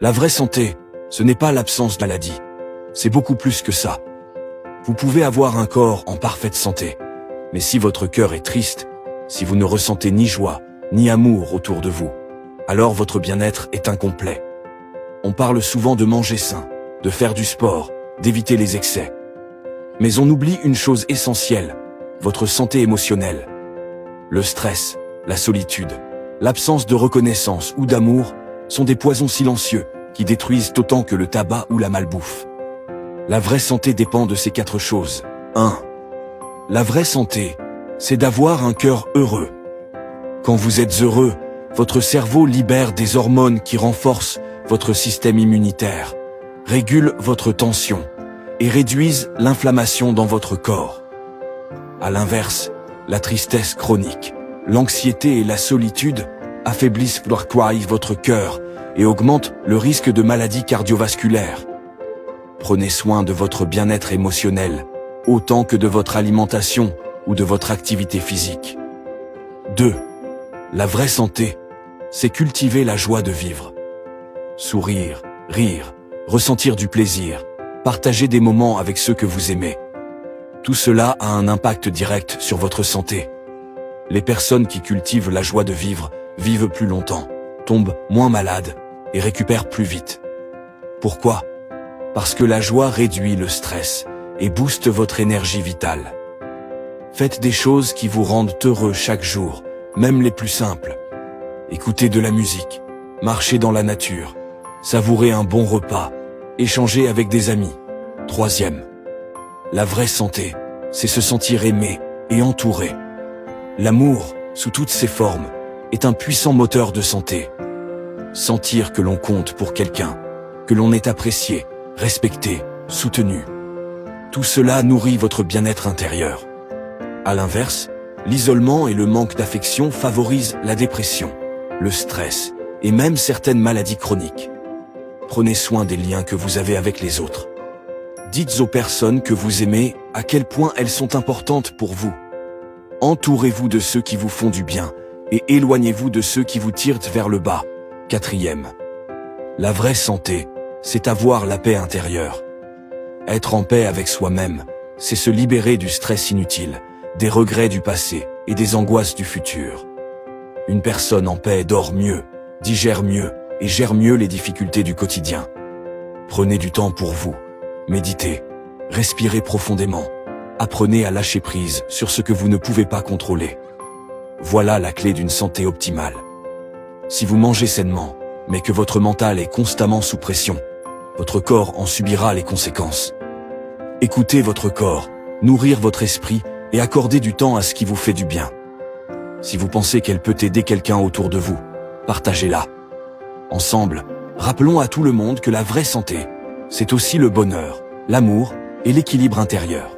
La vraie santé, ce n'est pas l'absence de maladie. C'est beaucoup plus que ça. Vous pouvez avoir un corps en parfaite santé, mais si votre cœur est triste, si vous ne ressentez ni joie, ni amour autour de vous, alors votre bien-être est incomplet. On parle souvent de manger sain, de faire du sport, d'éviter les excès. Mais on oublie une chose essentielle, votre santé émotionnelle. Le stress, la solitude, l'absence de reconnaissance ou d'amour sont des poisons silencieux qui détruisent autant que le tabac ou la malbouffe. La vraie santé dépend de ces 4 choses. 1. La vraie santé, c'est d'avoir un cœur heureux. Quand vous êtes heureux, votre cerveau libère des hormones qui renforcent votre système immunitaire, régulent votre tension et réduisent l'inflammation dans votre corps. À l'inverse, la tristesse chronique, l'anxiété et la solitude affaiblissent votre cœur et augmentent le risque de maladies cardiovasculaires. Prenez soin de votre bien-être émotionnel, autant que de votre alimentation ou de votre activité physique. 2. La vraie santé, c'est cultiver la joie de vivre. Sourire, rire, ressentir du plaisir, partager des moments avec ceux que vous aimez. Tout cela a un impact direct sur votre santé. Les personnes qui cultivent la joie de vivre vivent plus longtemps, tombent moins malades et récupèrent plus vite. Pourquoi ? Parce que la joie réduit le stress et booste votre énergie vitale. Faites des choses qui vous rendent heureux chaque jour, même les plus simples. Écoutez de la musique, marchez dans la nature, savourez un bon repas, échangez avec des amis. 3e. La vraie santé, c'est se sentir aimé et entouré. L'amour, sous toutes ses formes, est un puissant moteur de santé. Sentir que l'on compte pour quelqu'un, que l'on est apprécié, respecté, soutenu. Tout cela nourrit votre bien-être intérieur. À l'inverse, l'isolement et le manque d'affection favorisent la dépression, le stress et même certaines maladies chroniques. Prenez soin des liens que vous avez avec les autres. Dites aux personnes que vous aimez à quel point elles sont importantes pour vous. Entourez-vous de ceux qui vous font du bien et éloignez-vous de ceux qui vous tirent vers le bas. 4e. La vraie santé, c'est avoir la paix intérieure. Être en paix avec soi-même, c'est se libérer du stress inutile, des regrets du passé et des angoisses du futur. Une personne en paix dort mieux, digère mieux et gère mieux les difficultés du quotidien. Prenez du temps pour vous, méditez, respirez profondément, apprenez à lâcher prise sur ce que vous ne pouvez pas contrôler. Voilà la clé d'une santé optimale. Si vous mangez sainement, mais que votre mental est constamment sous pression, votre corps en subira les conséquences. Écoutez votre corps, nourrir votre esprit et accorder du temps à ce qui vous fait du bien. Si vous pensez qu'elle peut aider quelqu'un autour de vous, partagez-la. Ensemble, rappelons à tout le monde que la vraie santé, c'est aussi le bonheur, l'amour et l'équilibre intérieur.